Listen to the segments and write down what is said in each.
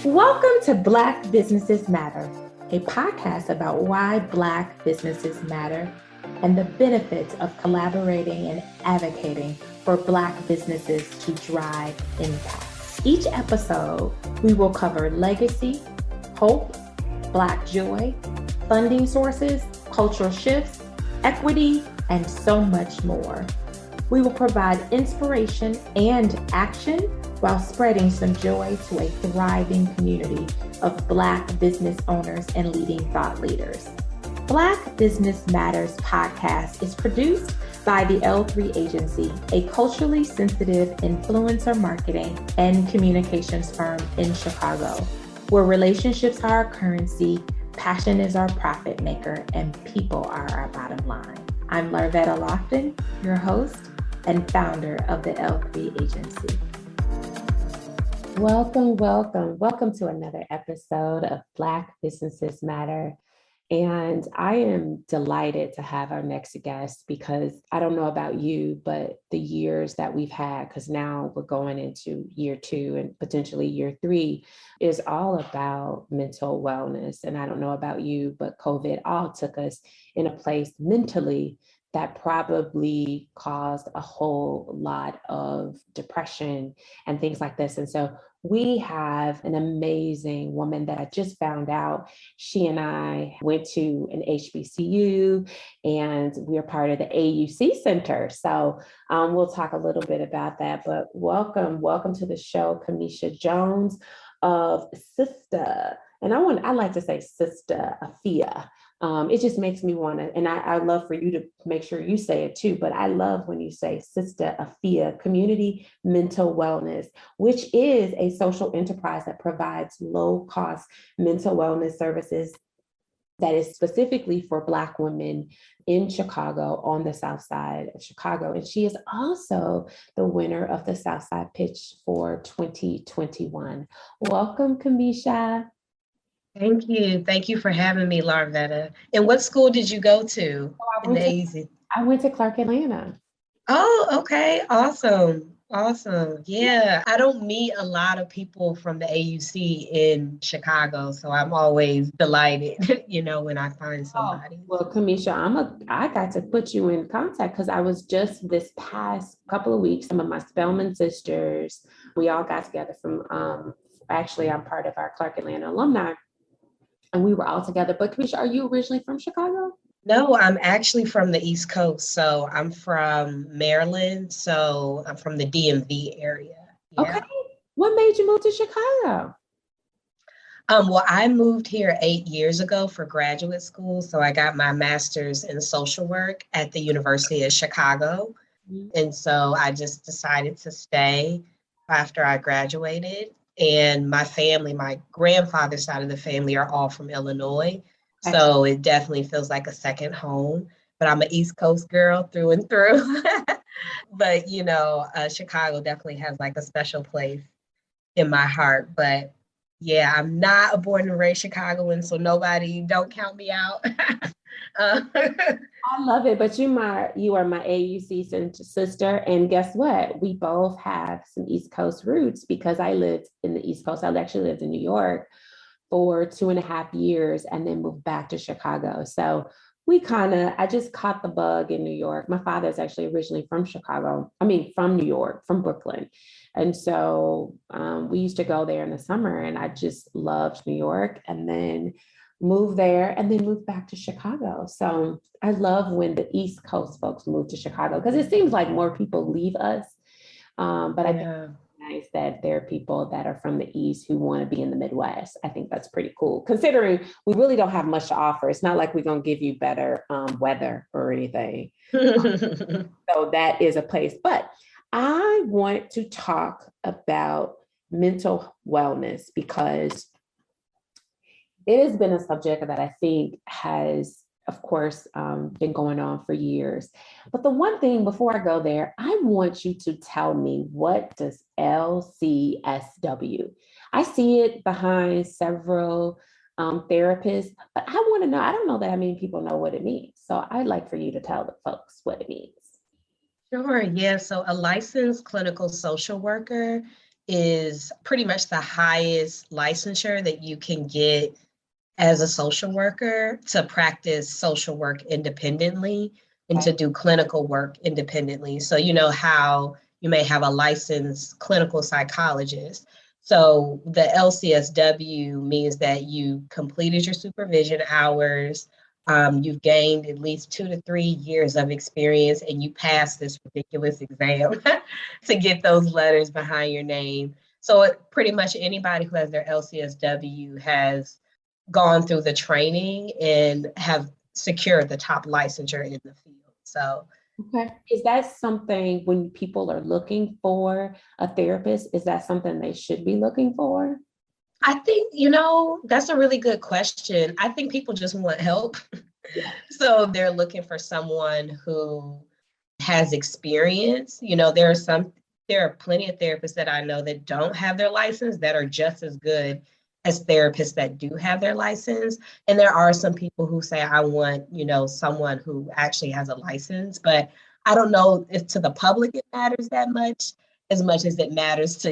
Welcome to Black Businesses Matter, a podcast about why Black businesses matter and the benefits of collaborating and advocating for Black businesses to drive impact. Each episode, we will cover legacy, hope, Black joy, funding sources, cultural shifts, equity, and so much more. We will provide inspiration and action while spreading some joy to a thriving community of Black business owners and leading thought leaders. Black Business Matters podcast is produced by the L3 Agency, a culturally sensitive influencer marketing and communications firm in Chicago, where relationships are our currency, passion is our profit maker, and people are our bottom line. I'm Larvetta Lofton, your host and founder of the L3 Agency. Welcome to another episode of Black Businesses Matter. And I am delighted to have our next guest because I don't know about you, but the years that we've had, because now we're going into year 2 and potentially year 3, is all about mental wellness. And I don't know about you, but COVID all took us in a place mentally that probably caused a whole lot of depression and things like this. And so we have an amazing woman that I just found out. She and I went to an HBCU and we're part of the AUC Center. So we'll talk a little bit about that, but welcome to the show, Camesha Jones of Sista. And I like to say Sista Afya. It just makes me want to, and I love for you to make sure you say it too, but I love when you say Sista Afya, Community Mental Wellness, which is a social enterprise that provides low-cost mental wellness services that is specifically for Black women in Chicago, on the South Side of Chicago. And she is also the winner of the Southside Pitch for 2021. Welcome, Camesha. Thank you. Thank you for having me, Larvetta. And what school did you go to in the AZ? I went to Clark Atlanta. Oh, okay. Awesome. Yeah. I don't meet a lot of people from the AUC in Chicago, so I'm always delighted, when I find somebody. Well, Camesha, I got to put you in contact because I was just this past couple of weeks, some of my Spelman sisters, we all got together from, actually, I'm part of our Clark Atlanta alumni. And we were all together. But Camesha, are you originally from Chicago? No, I'm actually from the East Coast. So I'm from Maryland. So I'm from the DMV area. Yeah. Okay. What made you move to Chicago? Well, I moved here 8 years ago for graduate school. So I got my master's in social work at the University of Chicago. Mm-hmm. And so I just decided to stay after I graduated. And my family, my grandfather's side of the family are all from Illinois. So it definitely feels like a second home. But I'm an East Coast girl through and through. But, Chicago definitely has like a special place in my heart. But yeah, I'm not a born and raised Chicagoan, so don't count me out. I love it, but you are my AUC sister, and guess what? We both have some East Coast roots because I lived in the East Coast. I actually lived in New York for 2.5 years and then moved back to Chicago. So I just caught the bug in New York. My father's actually originally from from New York, from Brooklyn. And so we used to go there in the summer and I just loved New York and then moved there and then moved back to Chicago. So I love when the East Coast folks move to Chicago because it seems like more people leave us. But I think it's nice that there are people that are from the East who want to be in the Midwest. I think that's pretty cool considering we really don't have much to offer. It's not like we're going to give you better weather or anything. So that is a place. But I want to talk about mental wellness because it has been a subject that I think has, of course, been going on for years. But the one thing before I go there, I want you to tell me, what does LCSW? I see it behind several therapists, but I want to know, I don't know that many people know what it means. So I'd like for you to tell the folks what it means. Sure, yeah. So a licensed clinical social worker is pretty much the highest licensure that you can get as a social worker to practice social work independently and to do clinical work independently. So, you know how you may have a licensed clinical psychologist. So the LCSW means that you completed your supervision hours, you've gained at least 2 to 3 years of experience, and you passed this ridiculous exam to get those letters behind your name. So pretty much anybody who has their LCSW has gone through the training and have secured the top licensure in the field. So, okay. Is that something when people are looking for a therapist, is that something they should be looking for? I think, that's a really good question. I think people just want help. Yeah. So they're looking for someone who has experience. There are plenty of therapists that I know that don't have their license that are just as good as therapists that do have their license. And there are some people who say, I want, someone who actually has a license, but I don't know if to the public it matters that much, as much as it matters to,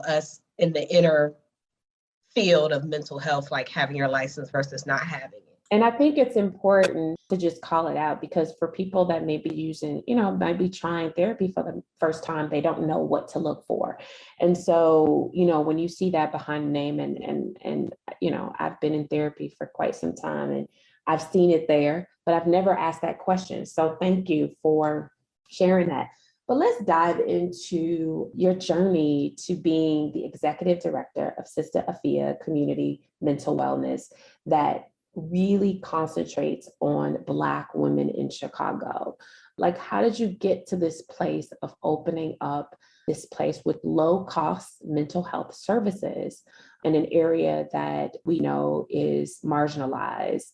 us in the inner field of mental health, like having your license versus not having it. And I think it's important to just call it out because for people that may be using, might be trying therapy for the first time, they don't know what to look for. And so, when you see that behind the name and I've been in therapy for quite some time and I've seen it there, but I've never asked that question. So thank you for sharing that. But let's dive into your journey to being the executive director of Sista Afya Community Mental Wellness that really concentrates on Black women in Chicago. Like, how did you get to this place of opening up this place with low cost mental health services in an area that we know is marginalized?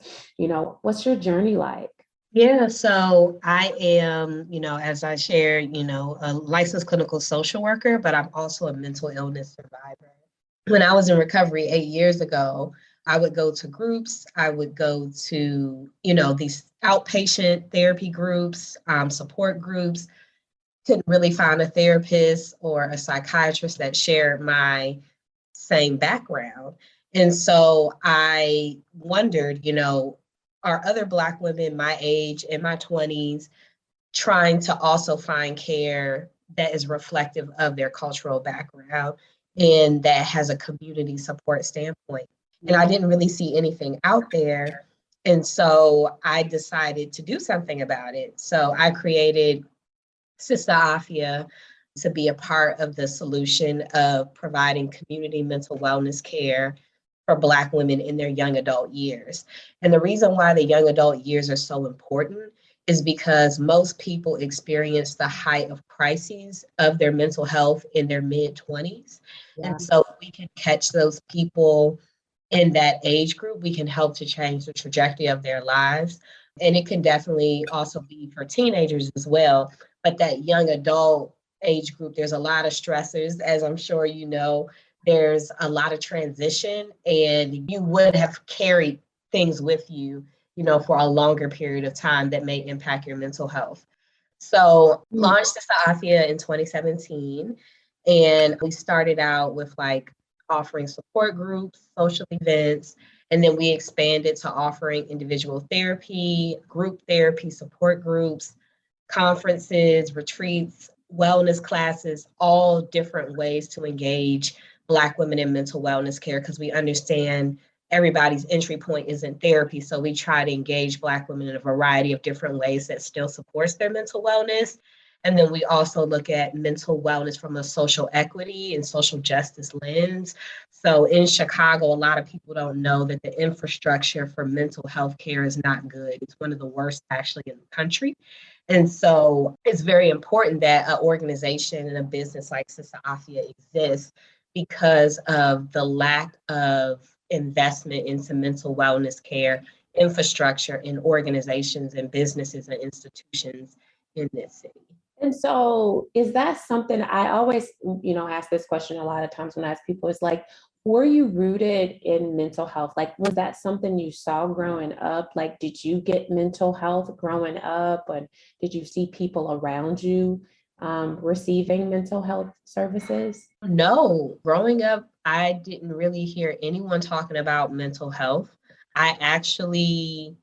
What's your journey like? Yeah, so I am, as I shared, a licensed clinical social worker, but I'm also a mental illness survivor. When I was in recovery 8 years ago, I would go to groups. I would go to, these outpatient therapy groups, support groups. Couldn't really find a therapist or a psychiatrist that shared my same background. And so I wondered, are other Black women my age in my 20s trying to also find care that is reflective of their cultural background and that has a community support standpoint? And I didn't really see anything out there. And so I decided to do something about it. So I created Sista Afya to be a part of the solution of providing community mental wellness care for Black women in their young adult years. And the reason why the young adult years are so important is because most people experience the height of crises of their mental health in their mid-20s. Yeah. And so we can catch those people in that age group, we can help to change the trajectory of their lives. And it can definitely also be for teenagers as well. But that young adult age group, there's a lot of stressors, as I'm sure you know. There's a lot of transition, and you would have carried things with you, for a longer period of time that may impact your mental health. So launched Sista Afya in 2017, and we started out with offering support groups, social events, and then we expanded to offering individual therapy, group therapy, support groups, conferences, retreats, wellness classes, all different ways to engage Black women in mental wellness care because we understand everybody's entry point isn't therapy. So we try to engage Black women in a variety of different ways that still supports their mental wellness. And then we also look at mental wellness from a social equity and social justice lens. So in Chicago, a lot of people don't know that the infrastructure for mental health care is not good. It's one of the worst actually in the country. And so it's very important that an organization and a business like Sista Afya exists because of the lack of investment into mental wellness care infrastructure in organizations and businesses and institutions in this city. And so is that something I always, ask this question a lot of times when I ask people, it's like, were you rooted in mental health? Like, was that something you saw growing up? Like, did you get mental health growing up? Or did you see people around you receiving mental health services? No, growing up, I didn't really hear anyone talking about mental health. I actually,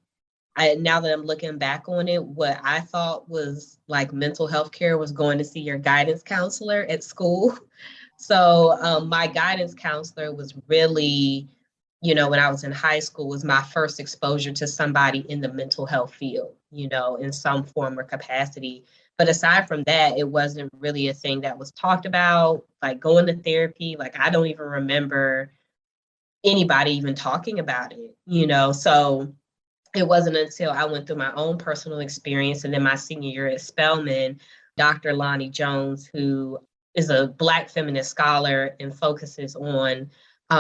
now that I'm looking back on it, what I thought was like mental health care was going to see your guidance counselor at school. So my guidance counselor was really, when I was in high school, was my first exposure to somebody in the mental health field, in some form or capacity. But aside from that, it wasn't really a thing that was talked about, like going to therapy. Like I don't even remember anybody even talking about it. So it wasn't until I went through my own personal experience and then my senior year at Spelman, Dr. Lonnie Jones, who is a Black feminist scholar and focuses on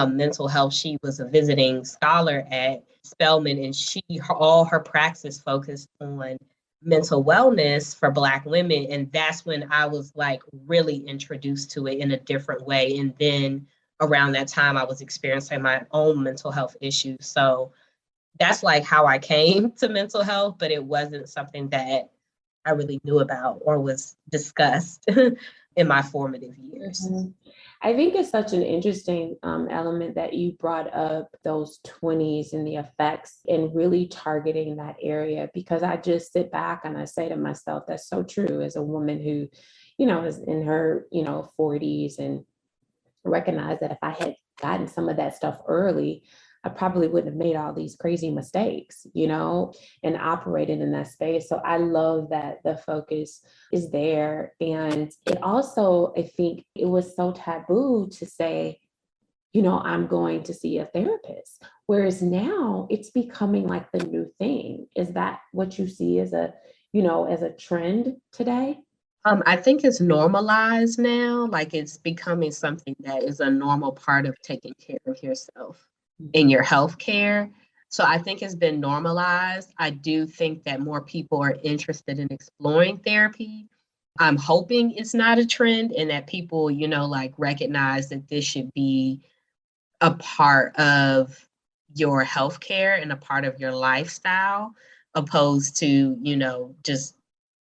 mental health. She was a visiting scholar at Spelman, and all her practice focused on mental wellness for Black women. And that's when I was like really introduced to it in a different way. And then around that time, I was experiencing my own mental health issues. So that's like how I came to mental health, but it wasn't something that I really knew about or was discussed in my formative years. Mhm. I think it's such an interesting element that you brought up those 20s and the effects and really targeting that area, because I just sit back and I say to myself, that's so true as a woman who, is in her, 40s, and recognize that if I had gotten some of that stuff early, I probably wouldn't have made all these crazy mistakes, and operated in that space. So I love that the focus is there. And it also, I think it was so taboo to say, I'm going to see a therapist. Whereas now it's becoming like the new thing. Is that what you see as as a trend today? I think it's normalized now, like it's becoming something that is a normal part of taking care of yourself in your healthcare. So I think it's been normalized. I do think that more people are interested in exploring therapy. I'm hoping it's not a trend and that people, like recognize that this should be a part of your healthcare and a part of your lifestyle, opposed to, just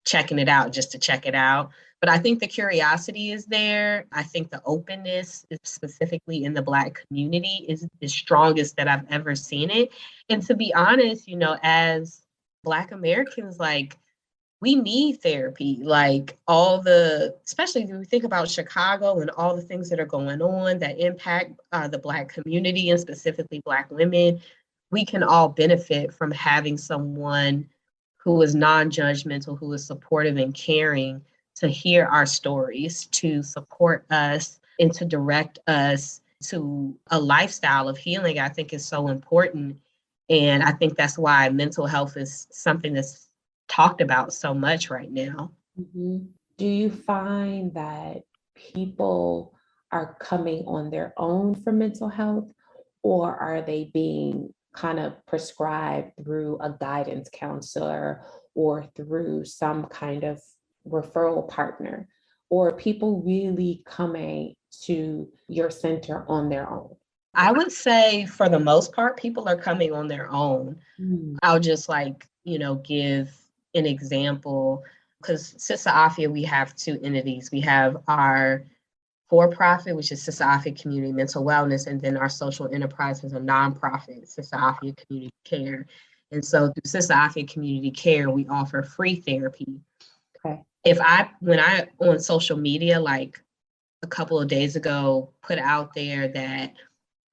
checking it out just to check it out. But I think the curiosity is there. I think the openness, specifically in the Black community, is the strongest that I've ever seen it. And to be honest, as Black Americans, like, we need therapy. Like especially if we think about Chicago and all the things that are going on that impact the Black community and specifically Black women, we can all benefit from having someone who is non-judgmental, who is supportive and caring, to hear our stories, to support us and to direct us to a lifestyle of healing. I think is so important. And I think that's why mental health is something that's talked about so much right now. Mhm. Do you find that people are coming on their own for mental health, or are they being kind of prescribed through a guidance counselor or through some kind of referral partner? Or are people really coming to your center on their own? I would say for the most part, people are coming on their own. Mm. I'll just give an example, because Sista Afya, we have two entities. We have our for-profit, which is Sista Afya Community Mental Wellness, and then our social enterprise is a nonprofit, Sista Afya Community Care. And so through Sista Afya Community Care, we offer free therapy. Okay. When I on social media, like a couple of days ago, put out there that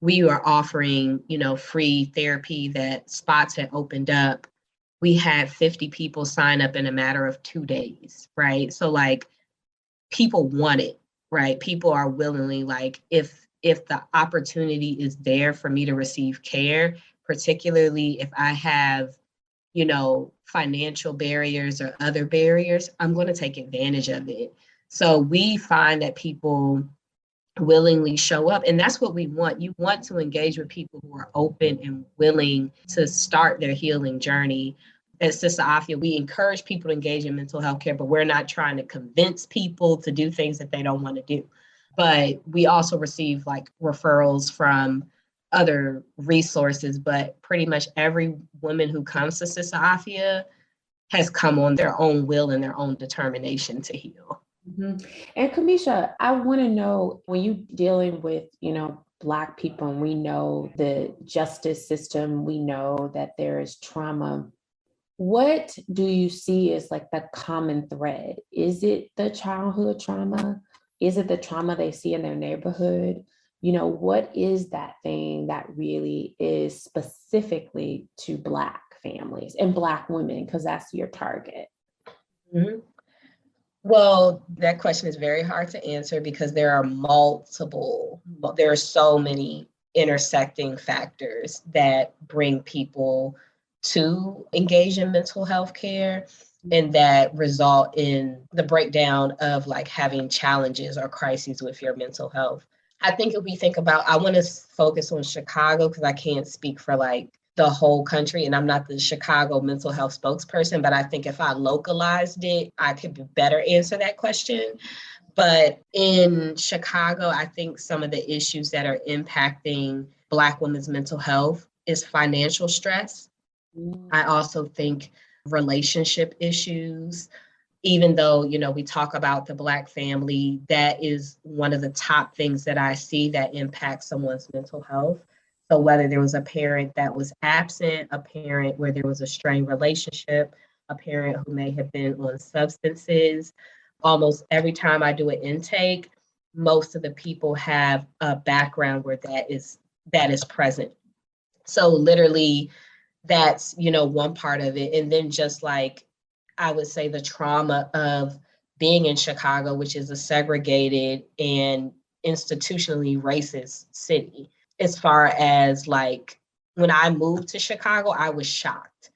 we were offering, free therapy, that spots had opened up, we had 50 people sign up in a matter of 2 days, right? So like people want it, right? People are willingly, like, if the opportunity is there for me to receive care, particularly if I have, financial barriers or other barriers, I'm going to take advantage of it. So we find that people willingly show up, and that's what we want. You want to engage with people who are open and willing to start their healing journey. At Sista Afya, we encourage people to engage in mental health care, but we're not trying to convince people to do things that they don't want to do. But we also receive like referrals from other resources, but pretty much every woman who comes to Sista Afya has come on their own will and their own determination to heal. Mhm. And Camesha, I want to know when you dealing with, Black people, and we know the justice system, we know that there is trauma. What do you see as like the common thread? Is it the childhood trauma? Is it the trauma they see in their neighborhood? What is that thing that really is specifically to Black families and Black women? Because that's your target. Mhm. Well, that question is very hard to answer because there are so many intersecting factors that bring people to engage in mental health care and that result in the breakdown of like having challenges or crises with your mental health. I think if we think about, I want to focus on Chicago because I can't speak for like the whole country, and I'm not the Chicago mental health spokesperson, but I think if I localized it, I could better answer that question. But in Chicago, I think some of the issues that are impacting Black women's mental health is financial stress. I also think relationship issues, even though, we talk about the Black family, that is one of the top things that I see that impacts someone's mental health. So whether there was a parent that was absent, a parent where there was a strained relationship, a parent who may have been on substances, almost every time I do an intake, most of the people have a background where that is present. So literally that's, one part of it. And then just like I would say the trauma of being in Chicago, which is a segregated and institutionally racist city. As far as like when I moved to Chicago, I was shocked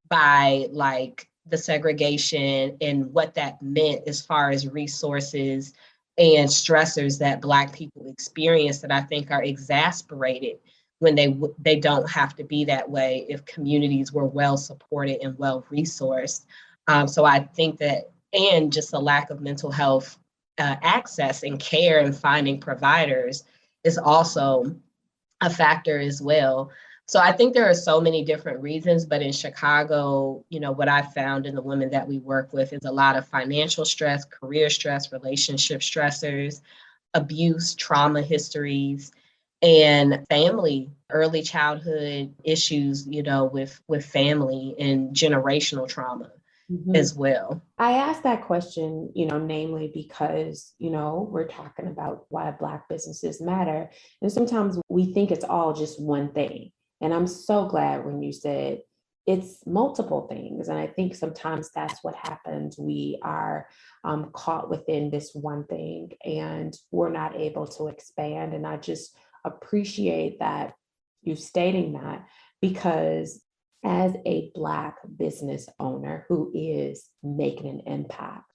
by like the segregation and what that meant as far as resources and stressors that Black people experience that I think are exasperated when they don't have to be that way if communities were well supported and well resourced. So I think that, and just a lack of mental health access and care and finding providers is also a factor as well. So I think there are so many different reasons, but in Chicago, what I found in the women that we work with is a lot of financial stress, career stress, relationship stressors, abuse, trauma histories, and family, early childhood issues, with family and generational trauma Mhm. as well. I asked that question, namely because, we're talking about why Black businesses matter. And sometimes we think it's all just one thing. And I'm so glad when you said it's multiple things. And I think sometimes that's what happens. We are caught within this one thing and we're not able to expand. And I just appreciate that you stating that because as a Black business owner who is making an impact,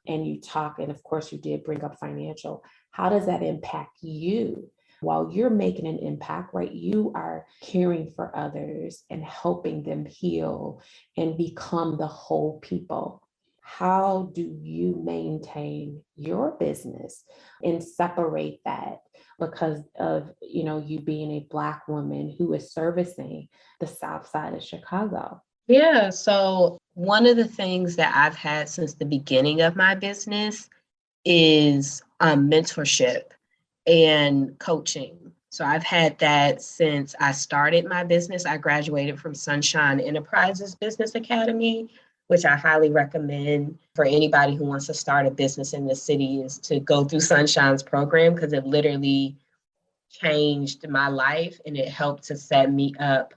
and you talk, and of course, you did bring up financial, how does that impact you? While you're making an impact, right? You are caring for others and helping them heal and become the whole people. How do you maintain your business and separate that because of you being a Black woman who is servicing the South Side of Chicago? Yeah. So one of the things that I've had since the beginning of my business is mentorship and coaching. So I've had that since I started my business. I graduated from Sunshine Enterprises Business Academy, which I highly recommend for anybody who wants to start a business in the city is to go through Sunshine's program because it literally changed my life and it helped to set me up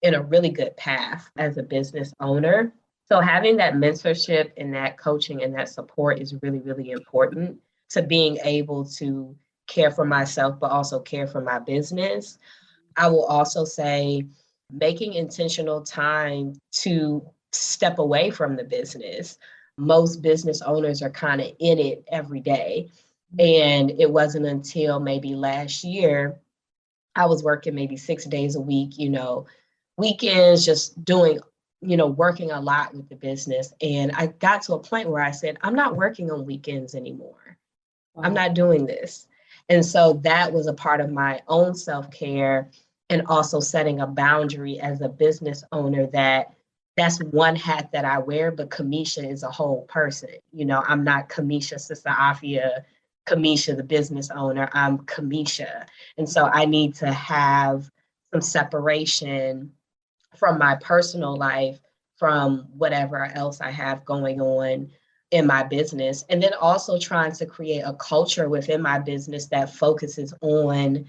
in a really good path as a business owner. So having that mentorship and that coaching and that support is really, really important to being able to care for myself, but also care for my business. I will also say making intentional time to step away from the business. Most business owners are kind of in it every day. And it wasn't until maybe last year I was working maybe 6 days a week, weekends, just doing, working a lot with the business. And I got to a point where I said, I'm not working on weekends anymore. I'm Wow. not doing this. And so that was a part of my own self care and also setting a boundary as a business owner that that's one hat that I wear, but Camesha is a whole person. You know, I'm not Camesha, Sista Afya, Camesha, the business owner. I'm Camesha. And so I need to have some separation from my personal life, from whatever else I have going on in my business. And then also trying to create a culture within my business that focuses on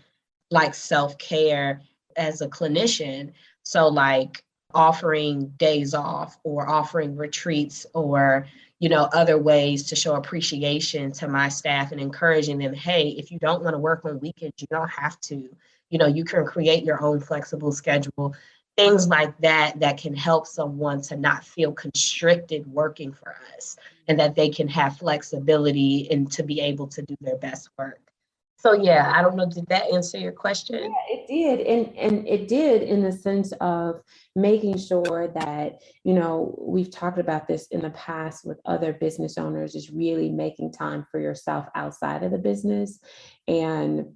like self-care as a clinician. So like offering days off or offering retreats or other ways to show appreciation to my staff and encouraging them, hey, if you don't want to work on weekends, you don't have to. You can create your own flexible schedule, things like that that can help someone to not feel constricted working for us, and that they can have flexibility and to be able to do their best work. So yeah, I don't know, did that answer your question? Yeah, it did. And it did in the sense of making sure that, we've talked about this in the past with other business owners, is really making time for yourself outside of the business. And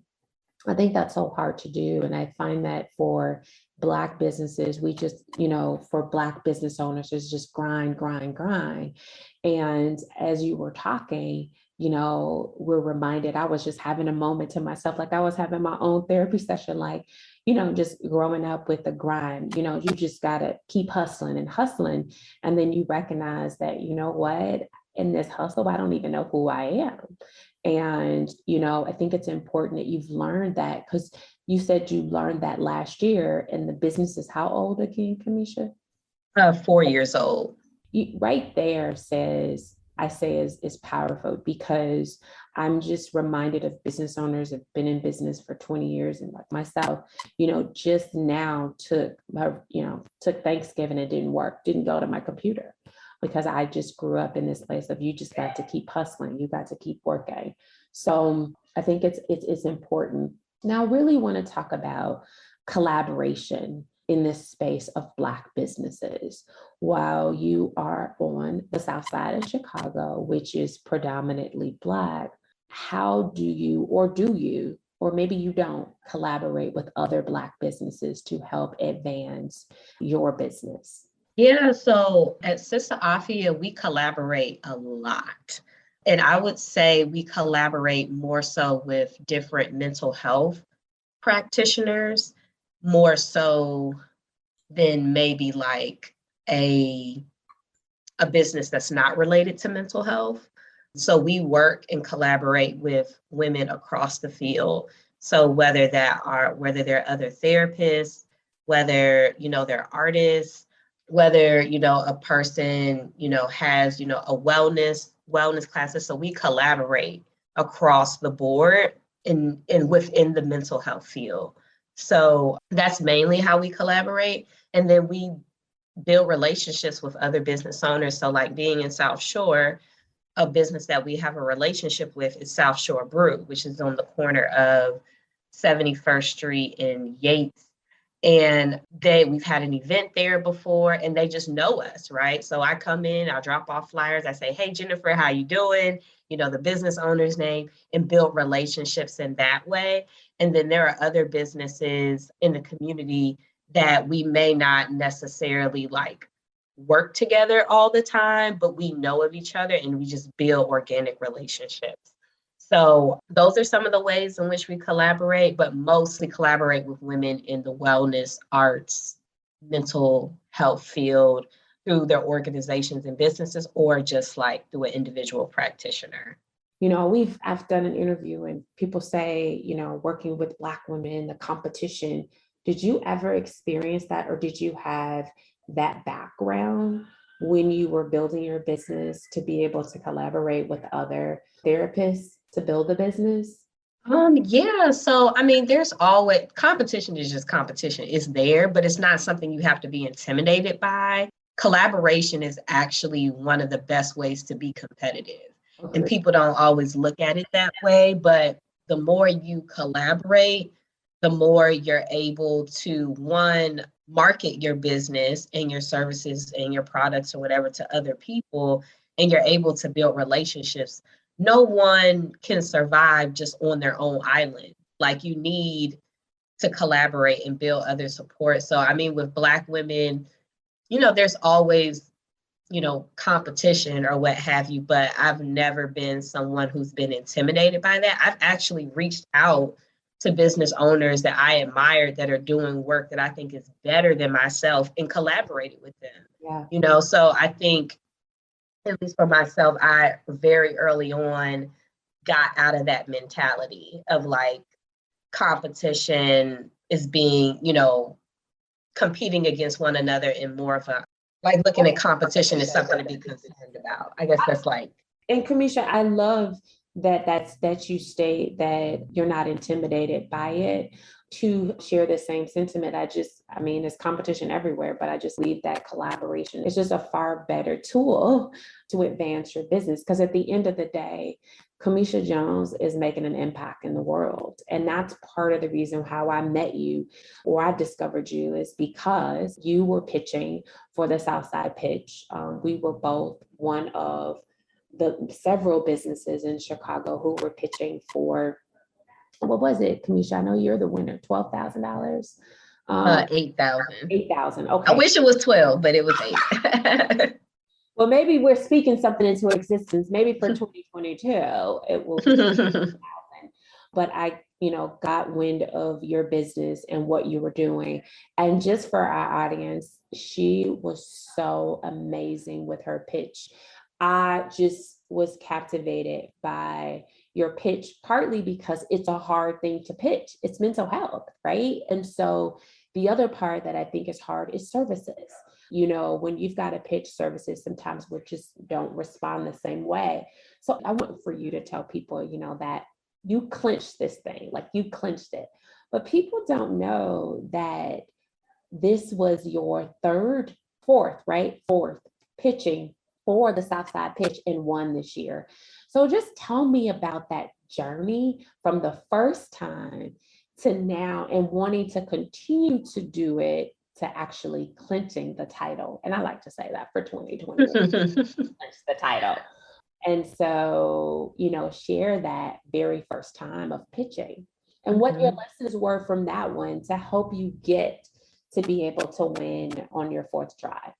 I think that's so hard to do. And I find that for Black businesses, we just, for Black business owners, it's just grind, grind, grind. And as you were talking, we're reminded, I was just having a moment to myself, like I was having my own therapy session, like, just growing up with the grind, you just got to keep hustling and hustling. And then you recognize that, what, in this hustle, I don't even know who I am. And, I think it's important that you've learned that, because you said you learned that last year, and the business is how old again, Camesha? 4 years old. Right there I say is powerful, because I'm just reminded of business owners that have been in business for 20 years, and like myself, just now took Thanksgiving and didn't go to my computer, because I just grew up in this place of, you just got to keep hustling, you got to keep working. So I think it's important. Now, I really want to talk about collaboration in this space of Black businesses. While you are on the South Side of Chicago, which is predominantly Black, how do you, or maybe you don't, collaborate with other Black businesses to help advance your business? Yeah, so at Sista Afya, we collaborate a lot. And I would say we collaborate more so with different mental health practitioners, more so than maybe like a business that's not related to mental health. So we work and collaborate with women across the field. So whether they're other therapists, whether they're artists, whether a person has a wellness classes. So we collaborate across the board in within the mental health field. So that's mainly how we collaborate. And then we build relationships with other business owners. So like being in South Shore, a business that we have a relationship with is South Shore Brew, which is on the corner of 71st Street and Yates. And we've had an event there before, and they just know us, right? So I come in, I'll drop off flyers. I say, hey, Jennifer, how you doing? The business owner's name, and build relationships in that way. And then there are other businesses in the community that we may not necessarily like work together all the time, but we know of each other and we just build organic relationships. So those are some of the ways in which we collaborate, but mostly collaborate with women in the wellness, arts, mental health field through their organizations and businesses, or just like through an individual practitioner. I've done an interview and people say, working with Black women, the competition. Did you ever experience that, or did you have that background when you were building your business to be able to collaborate with other therapists to build the business? Yeah. So, I mean, there's always competition is just competition. It's there, but it's not something you have to be intimidated by. Collaboration is actually one of the best ways to be competitive. Okay. And people don't always look at it that way, but the more you collaborate, the more you're able to, one, market your business and your services and your products or whatever to other people, and you're able to build relationships. No one can survive just on their own island. Like, you need to collaborate and build other support. So, I mean, with Black women, there's always, competition or what have you, but I've never been someone who's been intimidated by that. I've actually reached out to business owners that I admire that are doing work that I think is better than myself and collaborated with them. Yeah. So I think, at least for myself, I very early on got out of that mentality of like competition is being, competing against one another in more of a, like looking at competition as something to be concerned about. I guess that's like. And Camesha, I love that you state that you're not intimidated by it. To share the same sentiment, I mean, there's competition everywhere, but I just believe that collaboration is just a far better tool to advance your business. Because at the end of the day, Camesha Jones is making an impact in the world. And that's part of the reason how I met you or I discovered you, is because you were pitching for the Southside Pitch. We were both one of the several businesses in Chicago who were pitching for, what was it, Camesha? I know you're the winner, $12,000. 8,000. 8,000. Okay. I wish it was 12, but it was 8. Well, maybe we're speaking something into existence. Maybe for 2022, it will be 8,000. But I, got wind of your business and what you were doing. And just for our audience, she was so amazing with her pitch. I just was captivated by your pitch, partly because it's a hard thing to pitch. It's mental health, right? And so the other part that I think is hard is services. When you've got to pitch services, sometimes we just don't respond the same way. So I want for you to tell people, that you clinched this thing, like you clinched it. But people don't know that this was your fourth pitching for the Southside Pitch and won this year. So just tell me about that journey from the first time to now and wanting to continue to do it to actually clinching the title. And I like to say that for 2020, clinch the title. And so, share that very first time of pitching and what your lessons were from that one to help you get to be able to win on your fourth try.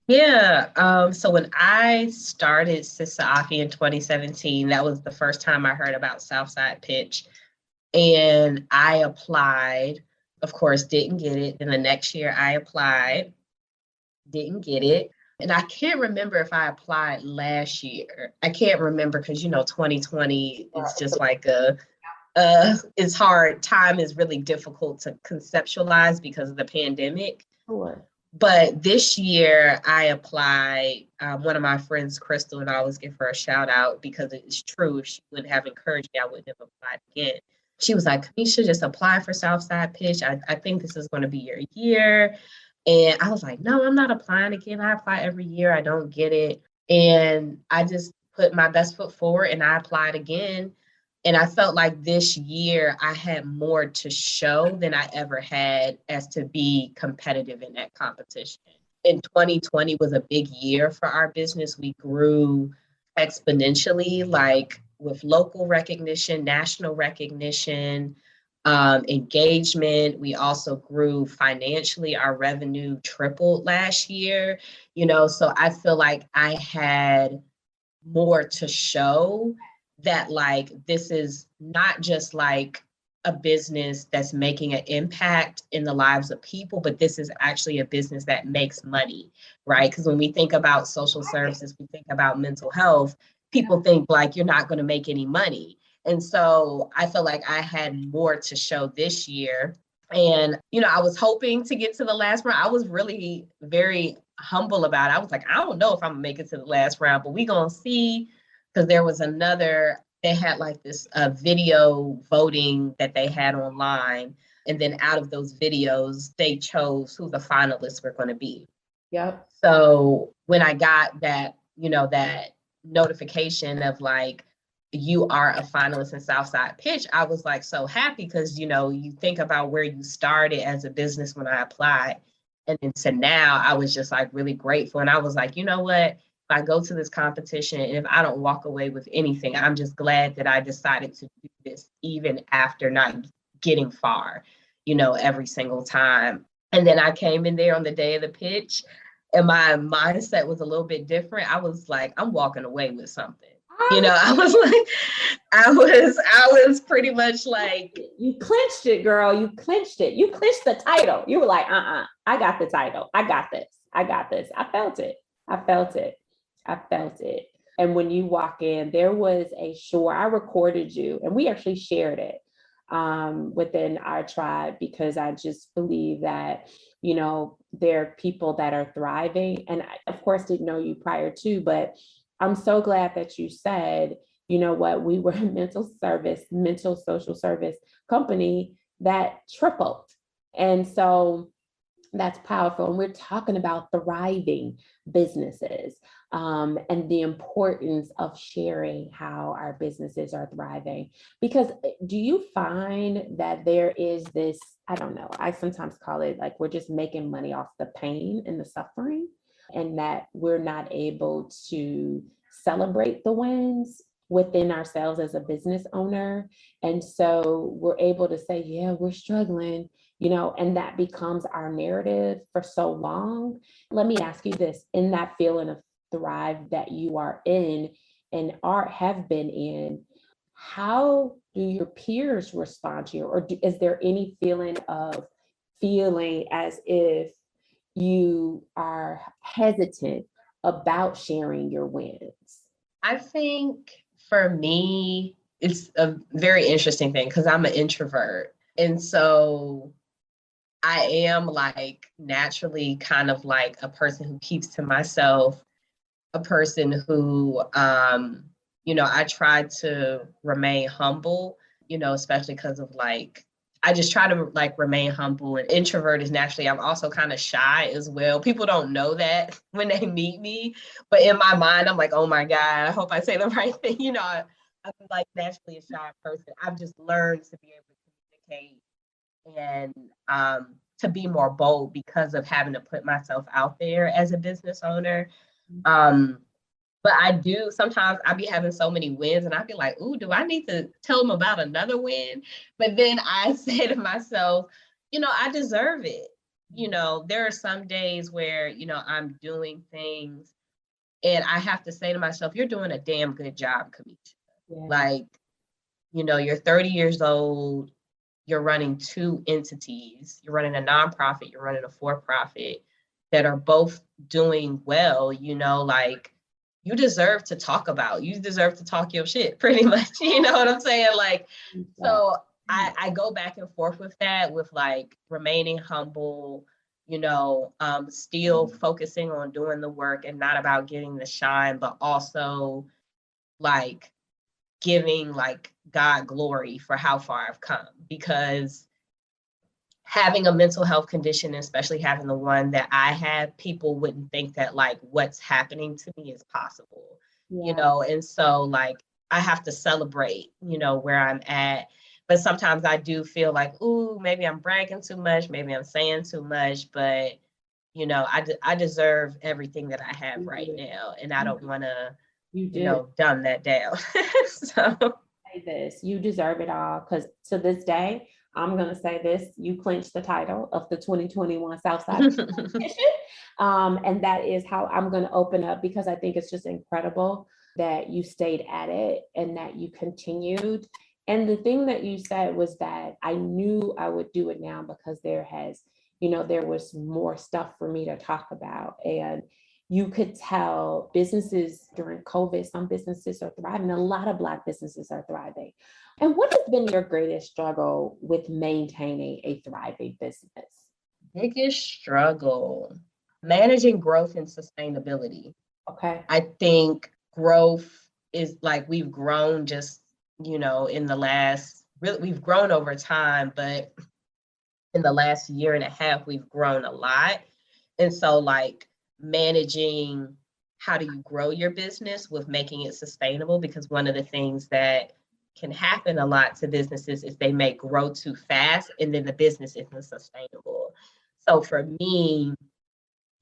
Yeah. So when I started Sista Afya in 2017, that was the first time I heard about Southside Pitch. And I applied, of course, didn't get it. Then the next year I applied, didn't get it. And I can't remember if I applied last year. I can't remember because, 2020 is just like it's hard. Time is really difficult to conceptualize because of the pandemic. Sure. But this year I applied. One of my friends, Crystal, and I always give her a shout out because it's true. If she wouldn't have encouraged me, I wouldn't have applied again. She was like, Camesha, just apply for Southside Pitch. I think this is going to be your year. And I was like, no, I'm not applying again. I apply every year. I don't get it. And I just put my best foot forward and I applied again. And I felt like this year I had more to show than I ever had as to be competitive in that competition. And 2020 was a big year for our business. We grew exponentially, like with local recognition, national recognition, engagement. We also grew financially. Our revenue tripled last year, so I feel like I had more to show that like this is not just like a business that's making an impact in the lives of people, but this is actually a business that makes money, right? Because when we think about social services, we think about mental health, people think like you're not going to make any money. And so I feel like I had more to show this year. And, I was hoping to get to the last round. I was really very humble about it. I was like, I don't know if I'm gonna make it to the last round, but we're going to see. Because there was they had like this video voting that they had online. And then out of those videos, they chose who the finalists were going to be. Yep. So when I got that, that notification of like, you are a finalist in Southside Pitch, I was like so happy because, you think about where you started as a business when I applied. And then to now, I was just like really grateful. And I was like, you know what? If I go to this competition and if I don't walk away with anything, I'm just glad that I decided to do this even after not getting far, every single time. And then I came in there on the day of the pitch and my mindset was a little bit different. I was like, I'm walking away with something. I I was like, I was pretty much like, you clinched it, girl. You clinched it. You clinched the title. You were like, I got the title. I got this. I got this. I felt it. I felt it. I felt it. And when you walk in, there was I recorded you, and we actually shared it within our tribe, because I just believe that, there are people that are thriving. And I, of course, didn't know you prior to, but I'm so glad that you said, you know what, we were a mental social service company that tripled. And so that's powerful. And we're talking about thriving businesses, and the importance of sharing how our businesses are thriving. Because do you find that there is this, I don't know, I sometimes call it like we're just making money off the pain and the suffering, and that we're not able to celebrate the wins within ourselves as a business owner. And so we're able to say, yeah, we're struggling, and that becomes our narrative for so long. Let me ask you this: in that feeling of thrive that you are in and have been in, how do your peers respond to you? Or is there any feeling as if you are hesitant about sharing your wins? I think for me, it's a very interesting thing because I'm an introvert. And so I am like naturally kind of like a person who keeps to myself, a person who, I try to remain humble, especially because of like, I just try to like remain humble. And introvert is naturally, I'm also kind of shy as well. People don't know that when they meet me, but in my mind, I'm like, oh my God, I hope I say the right thing. I'm like naturally a shy person. I've just learned to be able to communicate and to be more bold because of having to put myself out there as a business owner. But I do sometimes I be having so many wins and I be like, ooh, do I need to tell them about another win? But then I say to myself, I deserve it. There are some days where, I'm doing things and I have to say to myself, you're doing a damn good job, Camesha. Yeah. Like, you're 30 years old, you're running two entities, you're running a nonprofit, you're running a for-profit that are both doing well, like you deserve to talk about, you deserve to talk your shit pretty much. You know what I'm saying? Like, so I go back and forth with that, with like remaining humble, still focusing on doing the work and not about getting the shine, but also like giving like God glory for how far I've come, because having a mental health condition, especially having the one that I have, people wouldn't think that like what's happening to me is possible, and so like I have to celebrate, where I'm at. But sometimes I do feel like, ooh, maybe I'm bragging too much, maybe I'm saying too much, but I deserve everything that I have right now, and I don't want to dumb that down. So say this, you deserve it all, because to this day, I'm going to say this, you clinched the title of the 2021 Southside competition. And that is how I'm going to open up, because I think it's just incredible that you stayed at it and that you continued. And the thing that you said was that I knew I would do it now because there was more stuff for me to talk about. And you could tell businesses during COVID, some businesses are thriving. A lot of Black businesses are thriving. And what has been your greatest struggle with maintaining a thriving business? Biggest struggle, managing growth and sustainability. Okay. I think growth is like we've grown just, in the last, really, we've grown over time, but in the last year and a half, we've grown a lot. And so like managing how do you grow your business with making it sustainable, because one of the things that can happen a lot to businesses is they may grow too fast and then the business isn't sustainable. So for me,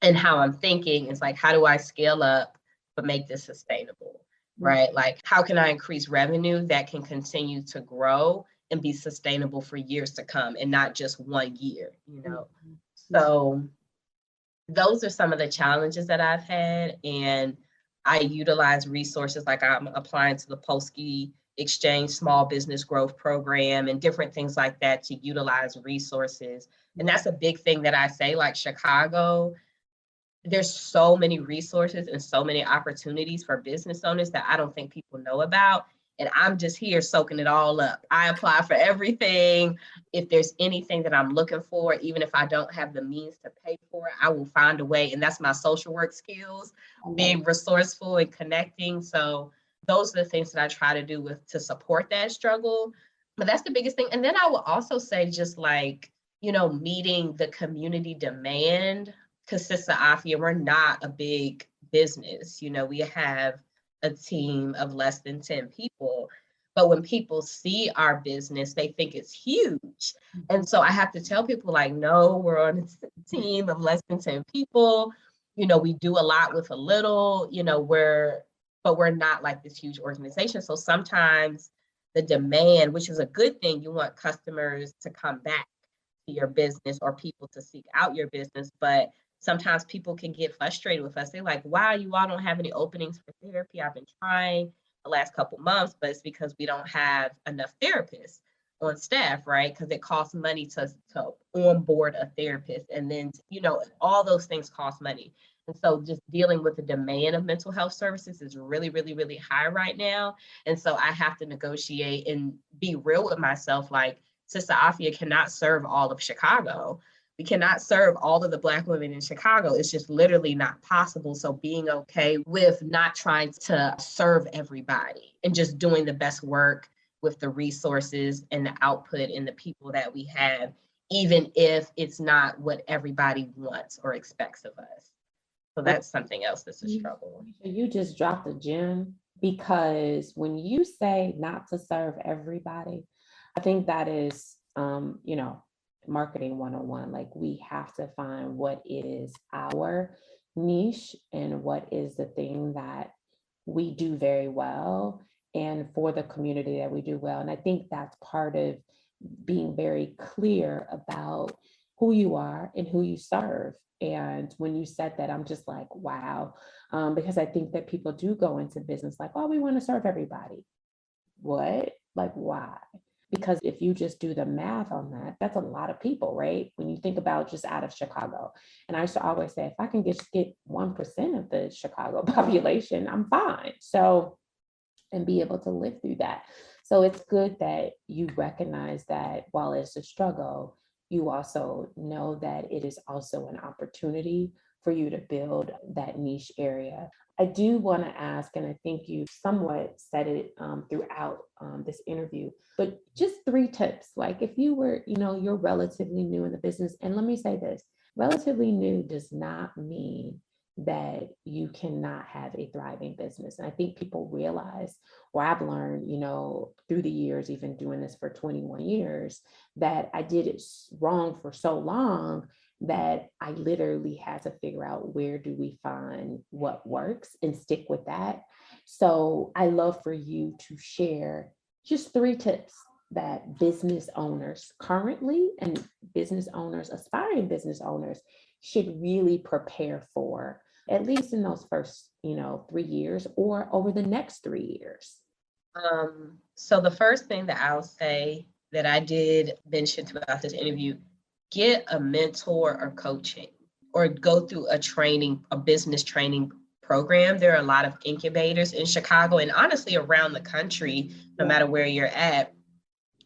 and how I'm thinking is like, how do I scale up but make this sustainable, right? Like, how can I increase revenue that can continue to grow and be sustainable for years to come and not just 1 year, So those are some of the challenges that I've had. And I utilize resources like I'm applying to the Polsky Exchange Small Business Growth Program and different things like that to utilize resources. And that's a big thing that I say, like Chicago, there's so many resources and so many opportunities for business owners that I don't think people know about. And I'm just here soaking it all up. I apply for everything. If there's anything that I'm looking for, even if I don't have the means to pay for it, I will find a way. And that's my social work skills, being resourceful and connecting. So those are the things that I try to do to support that struggle. But that's the biggest thing. And then I will also say just like, meeting the community demand, because Sista Afya, we're not a big business. We have a team of less than 10 people. But when people see our business, they think it's huge. And so I have to tell people like, no, we're on a team of less than 10 people. We do a lot with a little, but we're not like this huge organization. So sometimes the demand, which is a good thing, you want customers to come back to your business or people to seek out your business. But sometimes people can get frustrated with us. They're like, wow, you all don't have any openings for therapy. I've been trying the last couple months, but it's because we don't have enough therapists on staff, right? Because it costs money to onboard a therapist. And then, all those things cost money. And so just dealing with the demand of mental health services is really, really, really high right now. And so I have to negotiate and be real with myself. Like, Sista Afya cannot serve all of Chicago. We cannot serve all of the Black women in Chicago. It's just literally not possible. So being okay with not trying to serve everybody and just doing the best work with the resources and the output and the people that we have, even if it's not what everybody wants or expects of us. So that's something else that's a struggle. You just dropped a gem, because when you say not to serve everybody, I think that is, marketing 101. Like, we have to find what is our niche and what is the thing that we do very well and for the community that we do well. And I think that's part of being very clear about who you are and who you serve. And when you said that, I'm just like, wow, because I think that people do go into business like, oh, we want to serve everybody. What? Like, why? Because if you just do the math on that, that's a lot of people, right? When you think about just out of Chicago. And I used to always say, if I can just get 1% of the Chicago population, I'm fine. So, and be able to live through that. So it's good that you recognize that while it's a struggle, you also know that it is also an opportunity for you to build that niche area. I do want to ask, and I think you somewhat said it throughout this interview, but just 3 tips. Like, if you were, you're relatively new in the business, and let me say this, relatively new does not mean that you cannot have a thriving business. And I think people realize, or I've learned, through the years, even doing this for 21 years, that I did it wrong for so long that I literally had to figure out, where do we find what works and stick with that. So I love for you to share just 3 tips that business owners currently and business owners, aspiring business owners, should really prepare for, at least in those first, 3 years or over the next 3 years. So the first thing that I'll say that I did mention throughout this interview, get a mentor or coaching, or go through a business training program. There are a lot of incubators in Chicago and honestly around the country, no matter where you're at,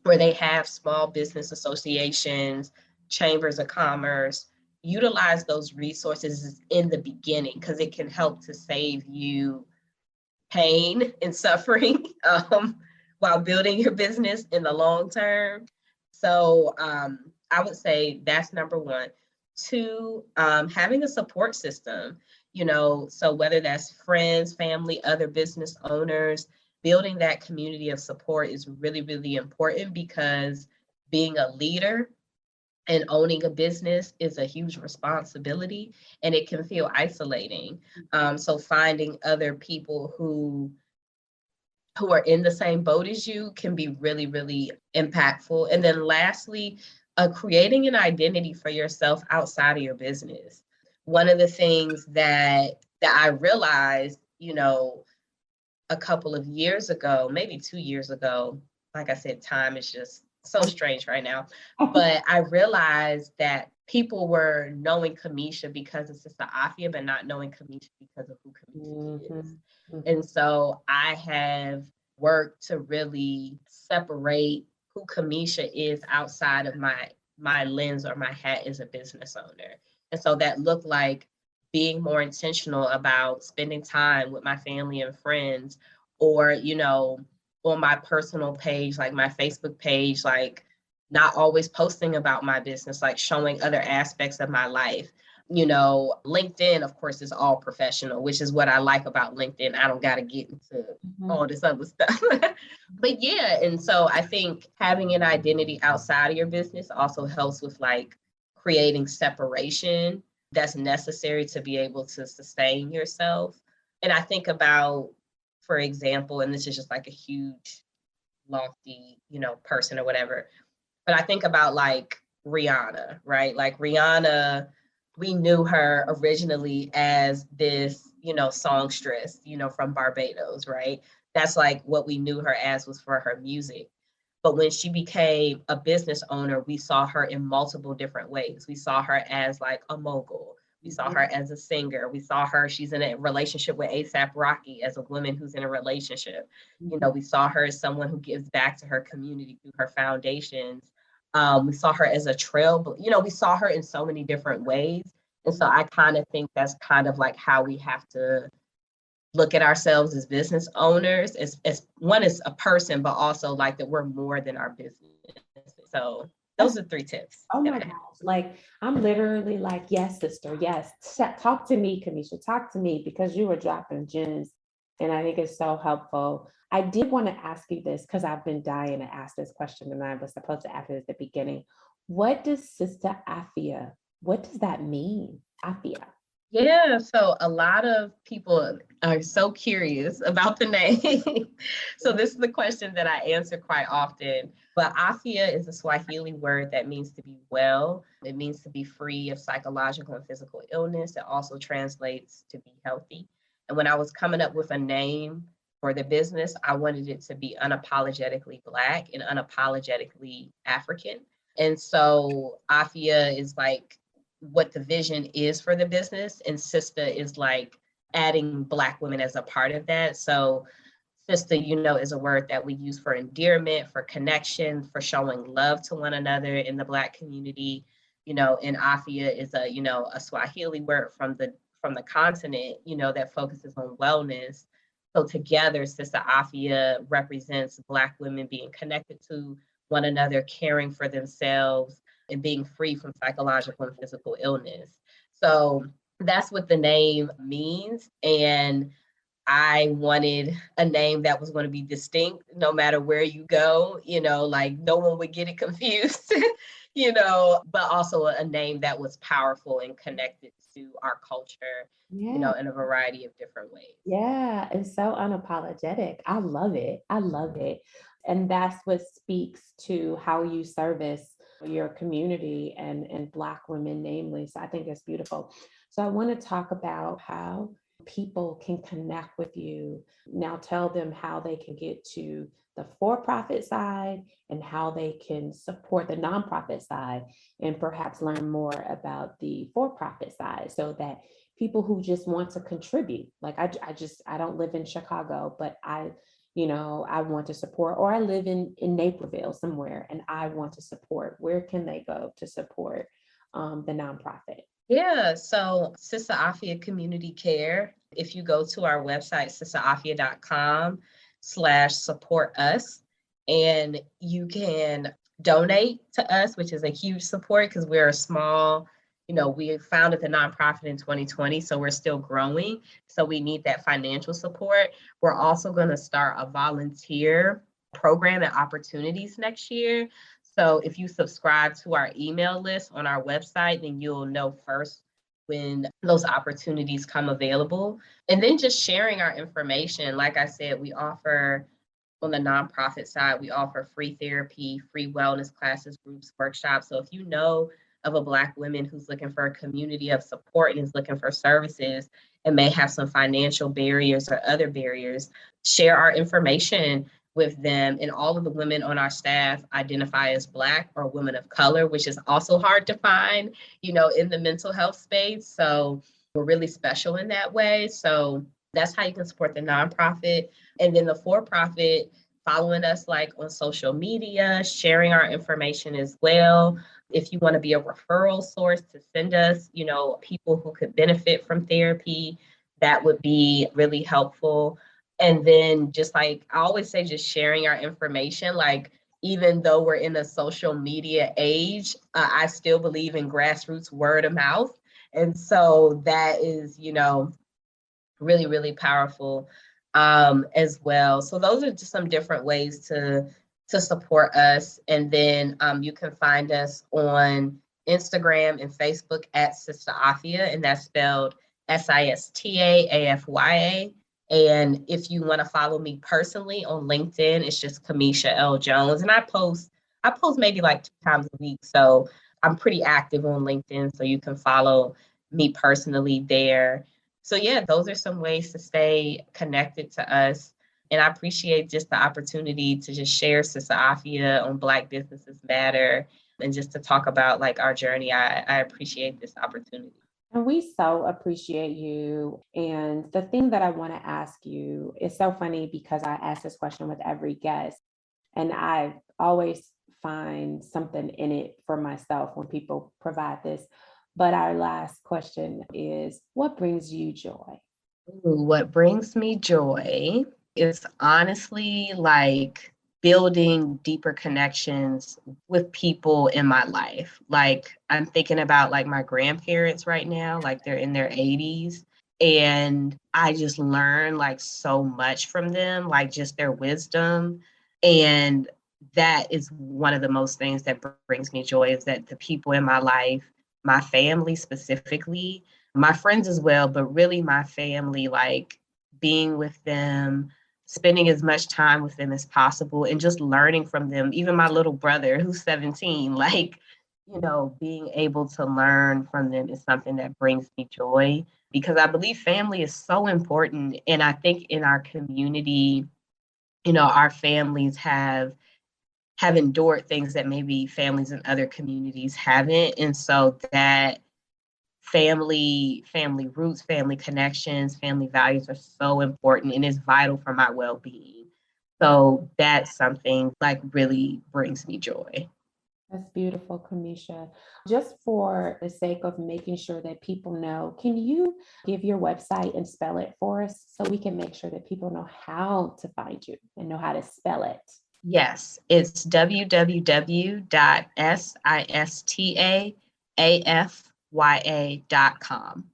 where they have small business associations, chambers of commerce. Utilize those resources in the beginning, because it can help to save you pain and suffering while building your business in the long term. So I would say that's number 1. 2, having a support system, so whether that's friends, family, other business owners, building that community of support is really, really important, because being a leader and owning a business is a huge responsibility, and it can feel isolating. So finding other people who are in the same boat as you can be really, really impactful. And then lastly, creating an identity for yourself outside of your business. one of the things that I realized, a couple of years ago, maybe 2 years ago, like I said, time is just so strange right now. But I realized that people were knowing Camesha because of Sista Afya, but not knowing Camesha because of who Camesha is. And so I have worked to really separate who Camesha is outside of my lens or my hat as a business owner. And so that looked like being more intentional about spending time with my family and friends, or, on my personal page, like my Facebook page, like not always posting about my business, like showing other aspects of my life. LinkedIn, of course, is all professional, which is what I like about LinkedIn. I don't got to get into all this other stuff. But yeah, and so I think having an identity outside of your business also helps with like creating separation that's necessary to be able to sustain yourself. And I think about, for example, and this is just like a huge, lofty, person or whatever, but I think about like Rihanna, right? Like Rihanna, we knew her originally as this, songstress, from Barbados, right? That's like what we knew her as, was for her music. But when she became a business owner, we saw her in multiple different ways. We saw her as like a mogul. We saw her as a singer. We saw her, she's in a relationship with A$AP Rocky as a woman who's in a relationship. We saw her as someone who gives back to her community through her foundations. We saw her as a we saw her in so many different ways. And so I kind of think that's kind of like how we have to look at ourselves as business owners, as one is a person, but also like that we're more than our business. So those are 3 tips. Oh my gosh. Like, I'm literally like, yes, sister. Yes. Talk to me, Camesha. Talk to me, because you were dropping gems. And I think it's so helpful. I did want to ask you this because I've been dying to ask this question, and I was supposed to ask it at the beginning. What does Sista Afya, what does that mean? Afya. Yeah, so a lot of people are so curious about the name. So this is the question that I answer quite often. But Afya is a Swahili word that means to be well. It means to be free of psychological and physical illness. It also translates to be healthy. And when I was coming up with a name for the business, I wanted it to be unapologetically Black and unapologetically African. And so Afya is like what the vision is for the business, and Sista is like adding Black women as a part of that. So Sista, is a word that we use for endearment, for connection, for showing love to one another in the Black community. And Afya is a Swahili word from the continent, that focuses on wellness. So together, Sista Afya represents Black women being connected to one another, caring for themselves, and being free from psychological and physical illness. So that's what the name means. And I wanted a name that was going to be distinct no matter where you go, like no one would get it confused, but also a name that was powerful and connected to our culture, in a variety of different ways. Yeah, it's so unapologetic. I love it. I love it. And that's what speaks to how you service your community and Black women, namely. So I think it's beautiful. So I want to talk about how people can connect with you. Now tell them how they can get to the for-profit side and how they can support the nonprofit side, and perhaps learn more about the for-profit side, so that people who just want to contribute, like I don't live in Chicago, but I want to support, or I live in Naperville somewhere and I want to support. Where can they go to support the nonprofit? Yeah, so Sista Afya Community Care, if you go to our website, sistaafya.com/support us, and you can donate to us, which is a huge support because we're a small, we founded the nonprofit in 2020, so we're still growing. So we need that financial support. We're also going to start a volunteer program and opportunities next year. So if you subscribe to our email list on our website, then you'll know first when those opportunities come available. And then just sharing our information. Like I said, we offer, on the nonprofit side, we offer free therapy, free wellness classes, groups, workshops. So if you know of a Black woman who's looking for a community of support and is looking for services and may have some financial barriers or other barriers, share our information with them. And all of the women on our staff identify as Black or women of color, which is also hard to find, in the mental health space. So we're really special in that way. So that's how you can support the nonprofit. And then the for-profit, following us like on social media, sharing our information as well. If you want to be a referral source to send us, people who could benefit from therapy, that would be really helpful. And then just like I always say, just sharing our information, like even though we're in a social media age, I still believe in grassroots word of mouth. And so that is, really, really powerful as well. So those are just some different ways to support us. And then you can find us on Instagram and Facebook at Sista Afya, and that's spelled SISTAAFYA. And if you want to follow me personally on LinkedIn, it's just Camesha L. Jones. And I post maybe like 2 times a week. So I'm pretty active on LinkedIn. So you can follow me personally there. So yeah, those are some ways to stay connected to us. And I appreciate just the opportunity to just share Sista Afya on Black Businesses Matter and just to talk about like our journey. I appreciate this opportunity. And we so appreciate you. And the thing that I want to ask you is so funny because I ask this question with every guest, and I always find something in it for myself when people provide this. But our last question is, what brings you joy? Ooh, what brings me joy is honestly like building deeper connections with people in my life. Like I'm thinking about like my grandparents right now, like they're in their 80s. And I just learn like so much from them, like just their wisdom. And that is one of the most things that brings me joy is that the people in my life, my family specifically, my friends as well, but really my family, like being with them, spending as much time with them as possible and just learning from them. Even my little brother who's 17, like, being able to learn from them is something that brings me joy because I believe family is so important. And I think in our community, our families have endured things that maybe families in other communities haven't. And so that family roots, family connections, family values are so important and is vital for my well-being. So that's something like really brings me joy. That's beautiful, Camesha. Just for the sake of making sure that people know, can you give your website and spell it for us so we can make sure that people know how to find you and know how to spell it? Yes, it's www.sistafya.com.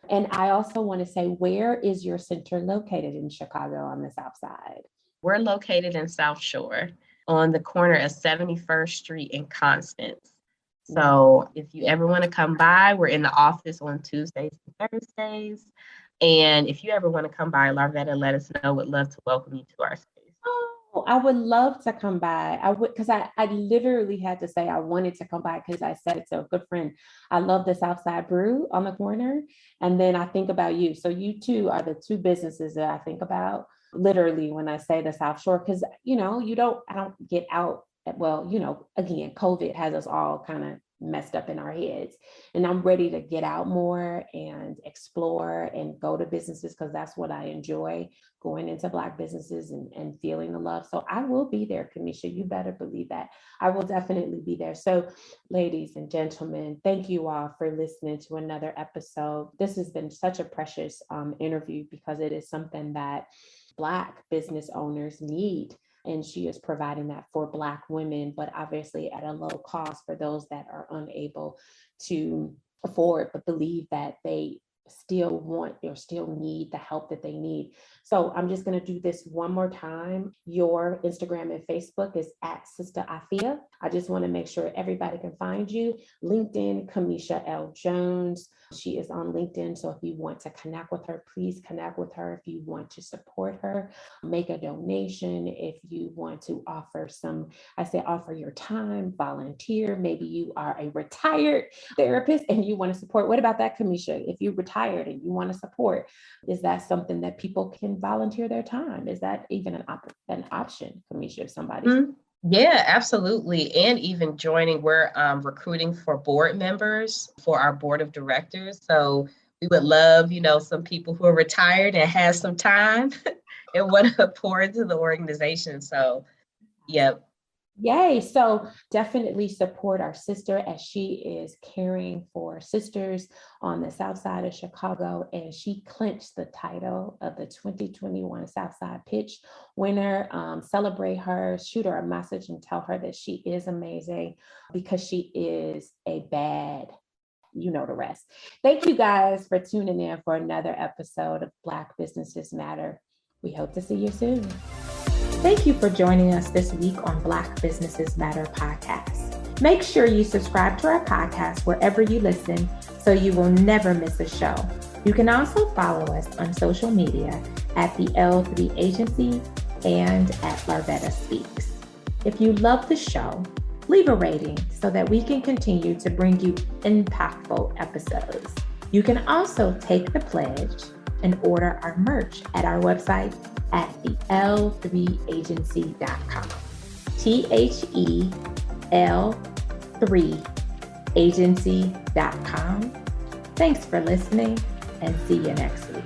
And I also want to say, where is your center located in Chicago on the South Side? We're located in South Shore on the corner of 71st Street and Constance. So if you ever want to come by, we're in the office on Tuesdays and Thursdays. And if you ever want to come by, Larvetta, let us know. We'd love to welcome you to our space. Oh, I would love to come by. I would, because I literally had to say I wanted to come by because I said it to a good friend. I love the Southside Brew on the corner. And then I think about you. So you two are the 2 businesses that I think about literally when I say the South Shore, because I don't get out. Well, again, COVID has us all kind of messed up in our heads, and I'm ready to get out more and explore and go to businesses because that's what I enjoy, going into Black businesses and feeling the love. So I will be there, Camesha. You better believe that. I will definitely be there. So ladies and gentlemen, thank you all for listening to another episode. This has been such a precious interview because it is something that Black business owners need. And she is providing that for Black women, but obviously at a low cost for those that are unable to afford, but believe that they still want or still need the help that they need. So I'm just going to do this one more time. Your Instagram and Facebook is at Sista Afya. I just want to make sure everybody can find you. LinkedIn, Camesha L. Jones. She is on LinkedIn. So if you want to connect with her, please connect with her. If you want to support her, make a donation. If you want to offer offer your time, volunteer. Maybe you are a retired therapist and you want to support. What about that, Camesha? If you're retired and you want to support, is that something that people can volunteer their time? Is that even an option, Camesha, if somebody? Yeah, absolutely. And even joining, we're recruiting for board members for our board of directors. So we would love, some people who are retired and have some time and want to pour into the organization. So, yep. Yay. So definitely support our sister as she is caring for sisters on the South Side of Chicago. And she clinched the title of the 2021 Southside Pitch winner. Celebrate her, shoot her a message and tell her that she is amazing because she is a bad, you know the rest. Thank you guys for tuning in for another episode of Black Businesses Matter. We hope to see you soon. Thank you for joining us this week on Black Businesses Matter podcast. Make sure you subscribe to our podcast wherever you listen so you will never miss a show. You can also follow us on social media at the L3 Agency and at Larvetta Speaks. If you love the show, leave a rating so that we can continue to bring you impactful episodes. You can also take the pledge and order our merch at our website at thell3agency.com. THEL3agency.com. Thanks for listening and see you next week.